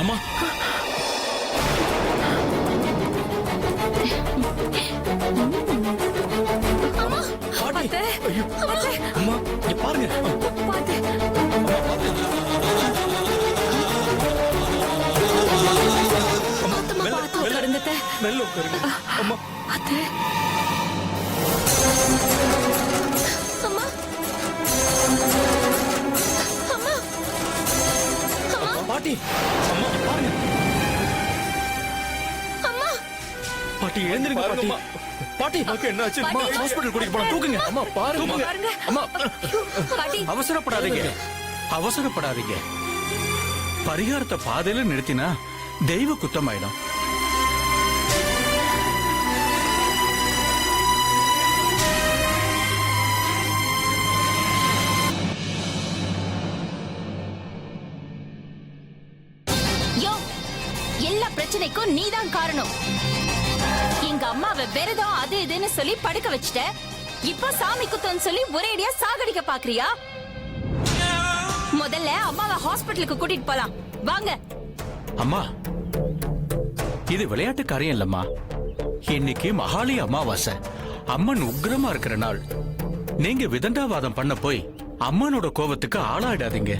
அம்மா பாட்டி, ஐயோ, அம்மா இங்க பாருங்க. மெல்ல உட்காருங்க. அம்மா பாட்டி, அம்மா இங்க பாருங்க. பாட்டி எழுந்திருங்க பாட்டி. பாட்டி என்னாச்சு? அம்மா ஹாஸ்பிடல் கூட்டிட்டு போலாம். தூக்குங்க. அம்மா பாருங்க. அம்மா அவசரப்படாதீங்க, அவசரப்படாதீங்க. பரிகாரத்தை பாதையில நிறுத்தினா தெய்வ குத்தமாயிடும். எல்லா பிரச்சனைக்கும் நீதான் காரணம். எங்க அம்மாவை விரதம் அது இதுன்னு சொல்லி படுக்க வச்சுட்ட. இப்ப சாமி குத்தம் சொல்லி ஒரேடியா சாகடிக்க பாக்குறியா? முதல்ல அம்மாவை ஹாஸ்பிடலுக்கு கூட்டிட்டு போலாம் வாங்க. அம்மா இது விளையாட்டு காரியம் இல்லம்மா. இன்னைக்கு மகாளி அமாவாசை, அம்மன் உக்கிரமா இருக்கிற நாள். நீங்க விதண்டாவாதம் பண்ண போய் அம்மனோட கோபத்துக்கு ஆளாயிடாதீங்க.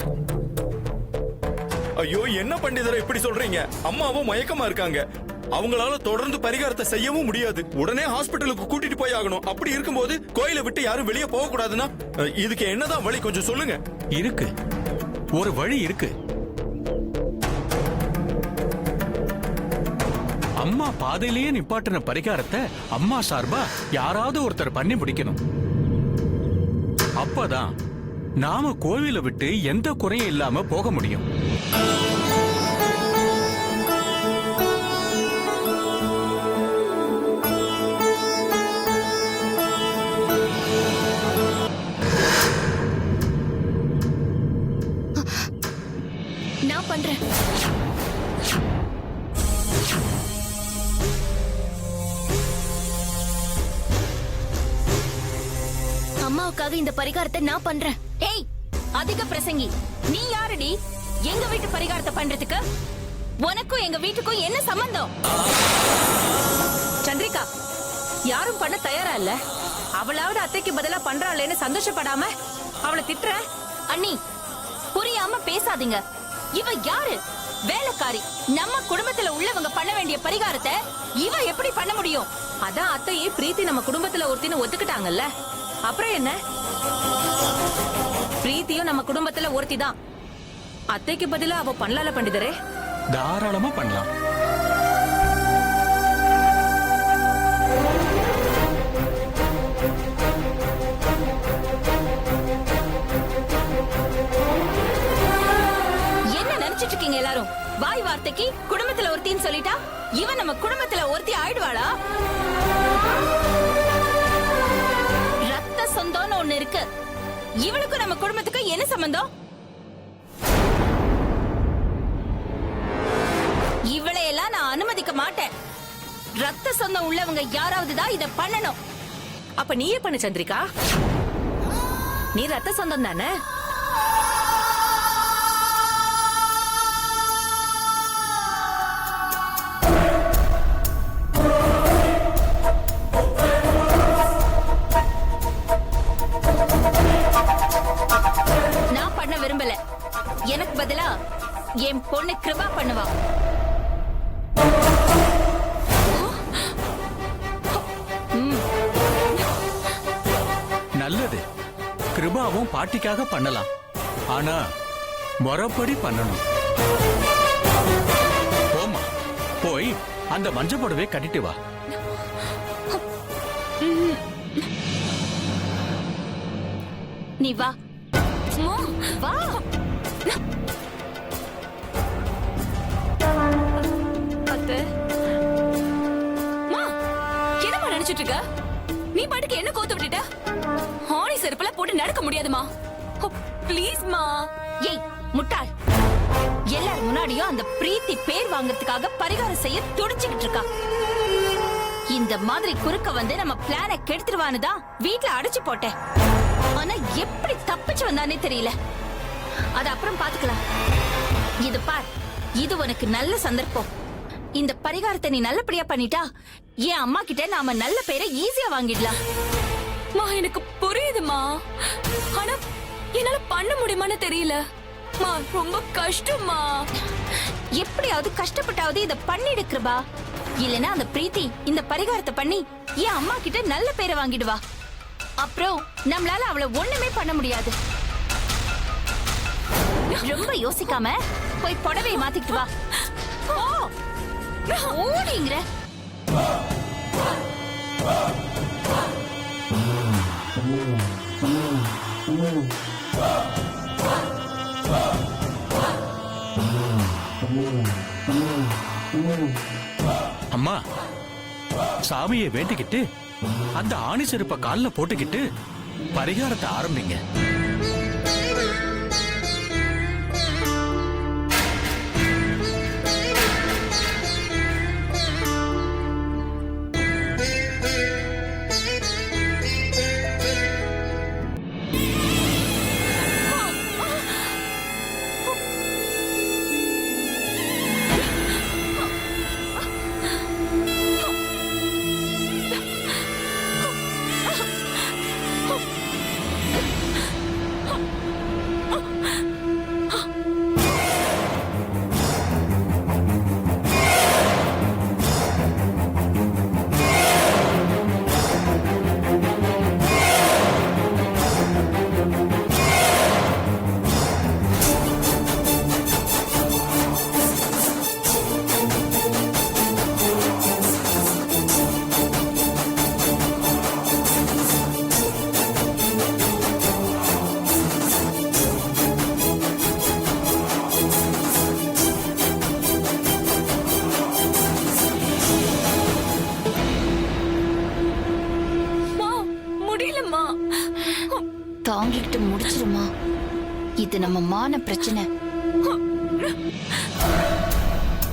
ஐயோ, என்ன பண்டிதரை இப்படி சொல்றீங்க? அம்மாவும் மயக்கமா இருக்காங்க. அவங்களால தொடர்ந்து பரிகாரத்தை செய்யவும் முடியாது. உடனே ஹாஸ்பிடலுக்கு கூட்டிட்டு போய் ஆகணும். அப்படி இருக்கும்போது கோயிலை விட்டு யாரும் வெளியே போக கூடாதுன்னா இதுக்கு என்னதான் வழி கொஞ்சம் சொல்லுங்க. இருக்கு, ஒரு வழி இருக்கு. அம்மா பாதையிலேயே நிப்பாட்டின பரிகாரத்தை அம்மா சார்பா யாராவது ஒருத்தர் பண்ணி முடிக்கணும். அப்பதான் நாம கோவிலை விட்டு எந்த குறையும் இல்லாம போக முடியும். நான் பண்றேன். அம்மாவுக்காக இந்த பரிகாரத்தை நான் பண்றேன். ஏய், அதிக பிரசங்கி, நீ யாருடி எங்க வீட்டு பரிகாரத்தை பண்றதுக்கு? உனக்கும் எங்க வீட்டுக்கும் என்ன சம்பந்தம்? சந்திரிகா, யாரும் பண்ண தயாரா இல்ல. அவளாவது அத்தைக்கு பதிலா பண்றாளேன்னு சந்தோஷப்படாம அவளை திட்டுற. அண்ணி, புரியாம பேசாதீங்க. இவ யாரு? வேலைக்காரி. நம்ம குடும்பத்துல உள்ளவங்க பண்ண வேண்டிய பரிகாரத்தை இவ எப்படி பண்ண முடியும்? அதான் அத்தையே பிரீத்தி நம்ம குடும்பத்துல ஒருத்தின்னு ஒத்துக்கிட்டாங்கல்ல, அப்புறம் என்ன? பிரீத்தியும் நம்ம குடும்பத்துல ஒருத்தி தான். அத்தைக்கு பதிலா அவ பண்ணலால பண்டிதரே. தாராளமா பண்ணலாம். என்ன நினைச்சிட்டு இருக்கீங்க எல்லாரும்? வாய் வார்த்தைக்கு குடும்பத்துல ஒருத்தின்னு சொல்லிட்டா இவன் நம்ம குடும்பத்துல ஒருத்தி ஆயிடுவாளா? ரத்த சொந்தம்னு ஒண்ணு இருக்கு. இவளுக்கும் நம்ம குடும்பத்துக்கு என்ன சம்பந்தம்? இவளையெல்லாம் நான் அனுமதிக்க மாட்டேன். ரத்த சொந்தம் உள்ளவங்க யாராவது தான் இத பண்ணணும். அப்ப நீயே பண்ணு சந்திரிகா. நீ ரத்த சொந்தம் தானே? நான் பண்ண விரும்பல. எனக்கு பதிலா என் பொண்ணு கிருபா பண்ணுவா. நல்லது, கிருபாவும் பாட்டிக்காக பண்ணலாம். ஆனா முறைப்படி பண்ணணும். போமா, போய் அந்த மஞ்சள் புடவை கட்டிட்டு வா. நீ வா வா. அத்தை, என்னமா நினைச்சிட்டு இருக்க? நீ பாட்டுக்கு என்ன கோத்து விட்டுட்ட? ஹானி செருப்புல போட்டு நடக்க முடியாதுமா. ப்ளீஸ் மா. ஏய் முட்டாள், எல்லாரும் முன்னாடியும் அந்த பிரீத்தி பேர் வாங்குறதுக்காக பரிகாரம் செய்ய துடிச்சுக்கிட்டு இருக்கா. இந்த மாதிரி குறுக்க வந்து நம்ம பிளானை கெடுத்துருவானுதான் வீட்டுல அடைச்சு போட்டேன். ஆனா எப்படி தப்பிச்சு வந்தானே தெரியல. அது அப்புறம் பாத்துக்கலாம். இது பார், இது உனக்கு நல்ல சந்தர்ப்பம். இந்த பரிகாரத்தை நீ நல்லபடியா பண்ணிட்டா என் அம்மா கிட்ட நாம நல்ல பேரை ஈஸியா வாங்கிடலாம். மா எனக்கு புரியுதுமா, ஆனா என்னால பண்ண முடியுமான்னு தெரியல. மா ரொம்ப கஷ்டமா. எப்படியாவது கஷ்டப்பட்டாவது இத பண்ணிடு கிருபா. இல்லனா அந்த பிரீத்தி இந்த பரிகாரத்தை பண்ணி என் அம்மா கிட்ட நல்ல பேரை வாங்கிடுவா. அப்புறம் நம்மளால அவளை ஒண்ணுமே பண்ண முடியாது. ரொம்ப யோசிக்காம போய் புடவையை மாத்திக்கிட்டு வா. ஓடிங்கிற அம்மா, சாமியை வேண்டிக்கிட்டு அந்த ஆணி செருப்ப கால்ல போட்டுக்கிட்டு பரிகாரத்தை ஆரம்பிங்க. தாங்கிட்டு முடிச்சிருமா. இது நம்ம மான பிரச்சனை.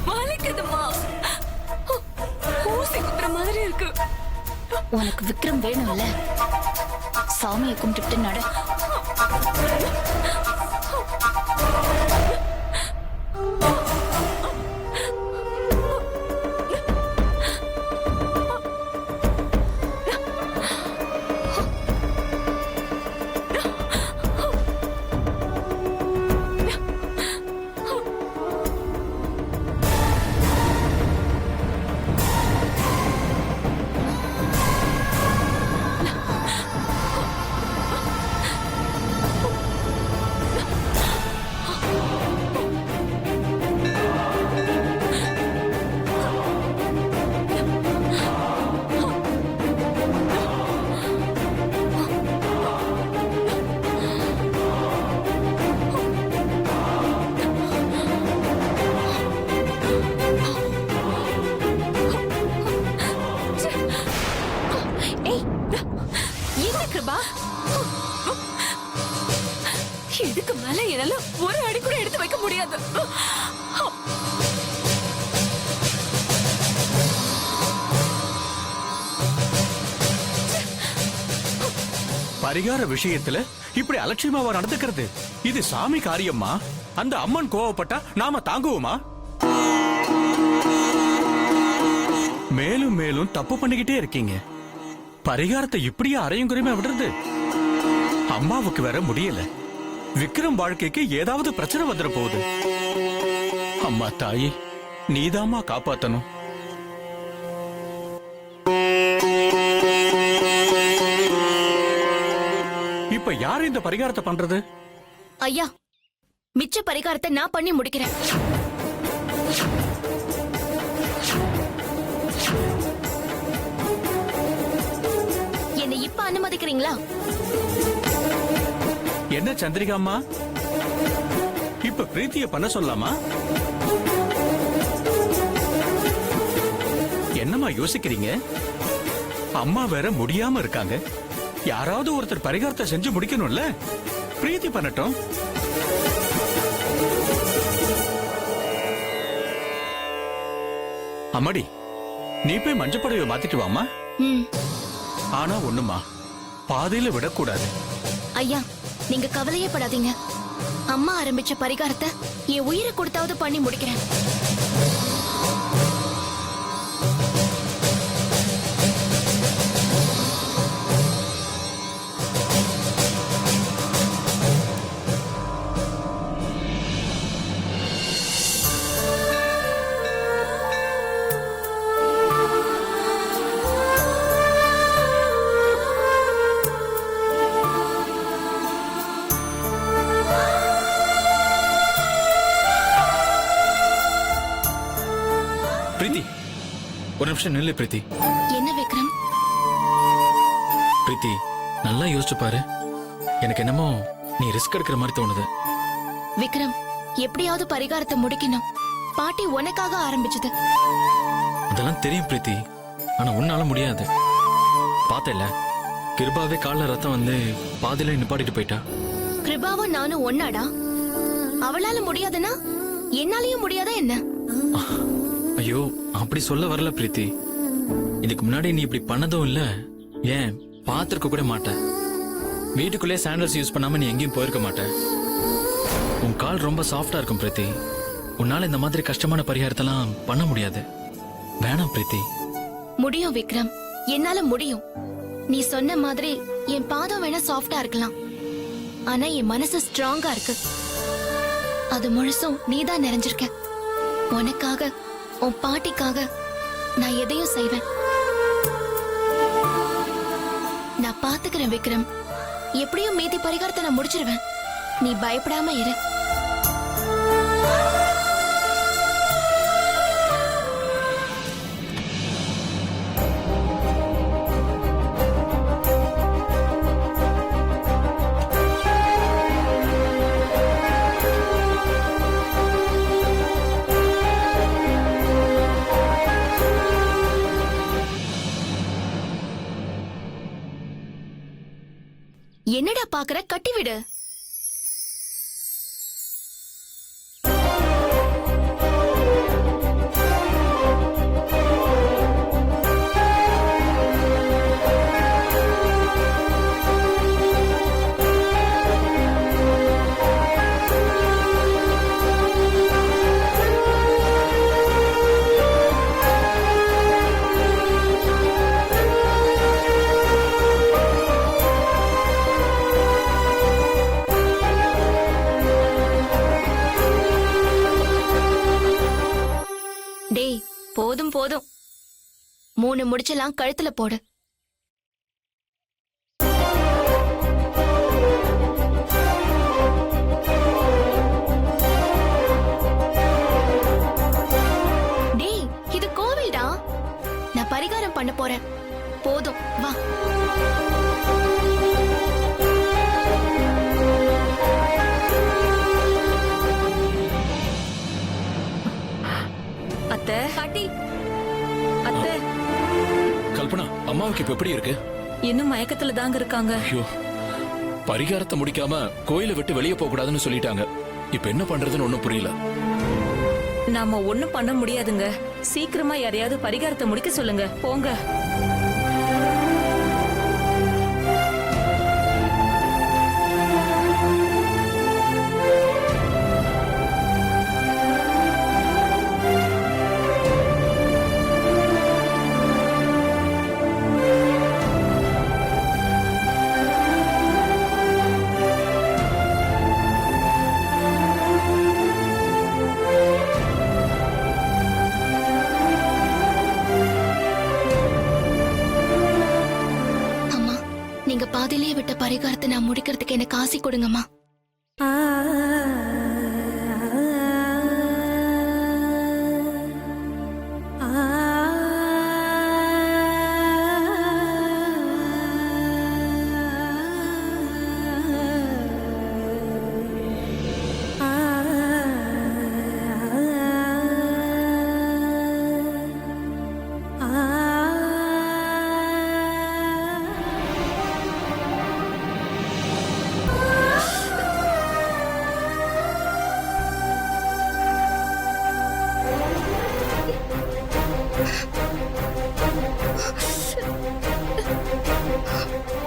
வலிக்குதுமா, ஊசி குத்துற மாதிரி இருக்கு. உனக்கு விக்ரம் வேணும்ல, சாமியை கும்பிட்டு நட. இதுக்கு மேல என்னால ஒரு அடி கூட எடுத்து வைக்க முடியாது. பரிகார விஷயத்துல இப்படி அலட்சியமாவா நடந்துக்கிறது? இது சாமி காரியம்மா. அந்த அம்மன் கோவப்பட்டா நாம தாங்குவோமா? மேலும் மேலும் தப்பு பண்ணிக்கிட்டே இருக்கீங்க. பரிகாரத்தை இப்படியே அரையும் குறையுமா விடுறது? அம்மாவுக்கு வேற முடியல. விக்ரம் வாழ்க்கைக்கு ஏதாவது பிரச்சனை வந்துட போகுது. அம்மா தாயி, நீதாம்மா காப்பாத்தணும். இப்ப யாரு இந்த பரிகாரத்தை பண்றது? ஐயா, மிச்ச பரிகாரத்தை நான் பண்ணி முடிக்கிறேன். என்னை இப்ப அனுமதிக்கிறீங்களா? என்ன சந்திரிகா அம்மா, இப்ப பிரீத்திய பண்ண சொல்லலாமா? என்னம்மா யோசிக்கிறீங்க? அம்மா வேற முடியாம இருக்காங்க. யாராவது ஒருத்தர் பரிகாரத்தை செஞ்சு முடிக்கணும்ல. பிரீத்தி பண்ணட்டும். அம்மாடி, நீ போய் மஞ்சப்படையை மாத்திட்டு வாமா. ஆனா ஒண்ணுமா, பாதையில விடக்கூடாது. ஐயா, நீங்க கவலையே படாதீங்க. அம்மா ஆரம்பிச்ச பரிகாரத்தை என் உயிரை கொடுத்தாவது பண்ணி முடிக்கிறேன். பிரீத்தி, ஒரு நிமிஷம் நில்லு பிரீத்தி. என்ன விக்ரம்? பிரீத்தி, நல்லா யோசிச்சு பாரு. எனக்கு என்னமோ நீ ரிஸ்க் எடுக்கிற மாதிரி தோணுது. விக்ரம், எப்படியாவது பரிகாரத்தை முடிக்கணும். பாட்டி உனக்காக ஆரம்பிச்சது. அதெல்லாம் தெரியும் பிரீத்தி, ஆனா உன்னால முடியாது. பார்த்தல, கிருபாவே கால்ல ரத்தம் வந்து பாதியில நிப்பாட்டிட்டு போயிட்டா. கிருபாவும் நானும் ஒன்னாடா. அவளால முடியாதுன்னா என்னாலயும் முடியாதா என்ன? ஐயோ, அப்படி சொல்ல வரல பிரீத்தி. இதுக்கு முன்னாடி நீ இப்படி பண்ணதும் இல்ல, ஏன் பாத்திருக்க கூட மாட்ட. வீட்டுக்குள்ளே சாண்டல்ஸ் யூஸ் பண்ணாம நீ எங்கேயும் போயிருக்க மாட்ட. உன் கால் ரொம்ப சாஃப்டா இருக்கும் பிரீத்தி. உன்னால இந்த மாதிரி கஷ்டமான பரிகாரத்தெல்லாம் பண்ண முடியாது. வேணாம் பிரீத்தி. முடியும் விக்ரம், என்னால முடியும். நீ சொன்ன மாதிரி என் பாதம் வேணா சாஃப்டா இருக்கலாம், ஆனா என் மனசு ஸ்ட்ராங்கா இருக்கு. அது முழுசும் நீதான் நிறைஞ்சிருக்க. உனக்காக, உன் பாட்டிக்காக நான் எதையும் செய்வேன். நான் பாத்துக்கிறேன் விக்ரம். எப்படியும் மீதி பரிகாரத்தை நான் முடிச்சிருவேன். நீ பயப்படாம இரு. என்னடா பாக்குற? கட்டிவிடு. டேய், போதும் போதும். 3 முடிச்செல்லாம் கழுத்துல போடு. டேய், இது கோவில்டா. நான் பரிகாரம் பண்ண போறேன். போதும், வா. அத்தை, பாட்டி, அத்தை, கல்பனா, அம்மாவுக்கு இப்ப எப்படி இருக்கு? இன்னும் மயக்கத்துல தாங்க இருக்காங்க. ஐயோ, பரிகாரத்தை முடிக்காம கோயிலை விட்டு வெளியே போக கூடாதுன்னு சொல்லிட்டாங்க. இப்ப என்ன பண்றதுன்னு ஒண்ணும் புரியல. நாம ஒண்ணும் பண்ண முடியாதுங்க. சீக்கிரமா யாரையாவது பரிகாரத்தை முடிக்க சொல்லுங்க. போங்க. பாதியிலே விட்ட பரிகாரத்தை நான் முடிக்கிறதுக்கு எனக்கு ஆசை கொடுங்கம்மா.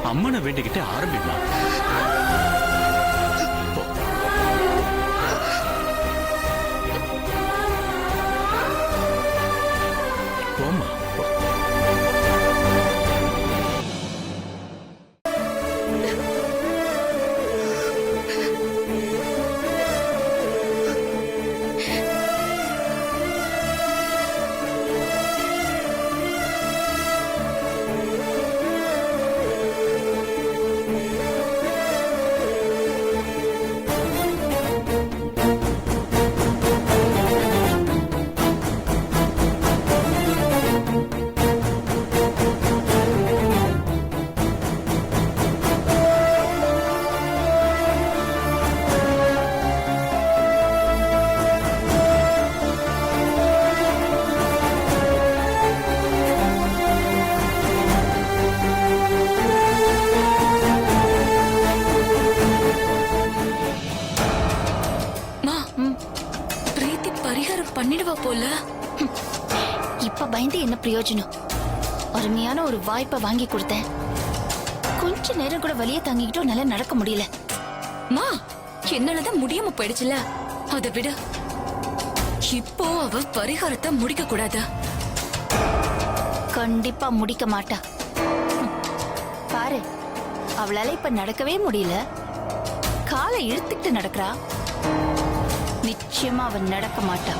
அம்மனை வேண்டிக்கிட்டு ஆரம்பிமா. பரிகாரம் பண்ணிடுவா போல. இப்ப பயந்து என்ன பிரயோஜனம்? அருமையான ஒரு வாய்ப்பை வாங்கி கொடுத்தேன். கொஞ்ச நேரம் கூட வலிய தாங்கிக்கிட்டும் நல்லா நடக்க முடியல. மா, என்னாலதான் முடியாம போயிடுச்சுல, அதை விட இப்போ அவ பரிகாரத்தை முடிக்க கூடாது. கண்டிப்பா முடிக்க மாட்டா. பாரு, அவளால இப்ப நடக்கவே முடியல. காலை இழுத்துக்கிட்டு நடக்கிறா. நிச்சயமா அவன் நடக்க மாட்டா.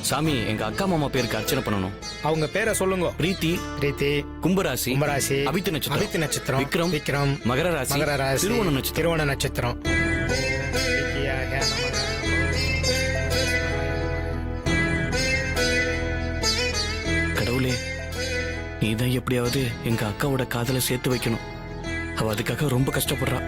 சாமி, எங்க அக்கா மாமா பேருக்கு அர்ச்சனை பண்ணணும். அவங்க பேரை சொல்லுங்க. பிரீத்தி, பிரீத்தி, கும்பராசி, கும்பராசி, அபித்த நட்சத்திரம், அபித்த நட்சத்திரம், விக்ரம், விக்ரம், மகர ராசி, மகர ராசி, திருவோண நட்சத்திரம். திருவோண நட்சத்திரம். கடவுளே, நீதான் எப்படியாவது எங்க அக்காவோட காதலை சேர்த்து வைக்கணும். அவ அதுக்காக ரொம்ப கஷ்டப்படுறா.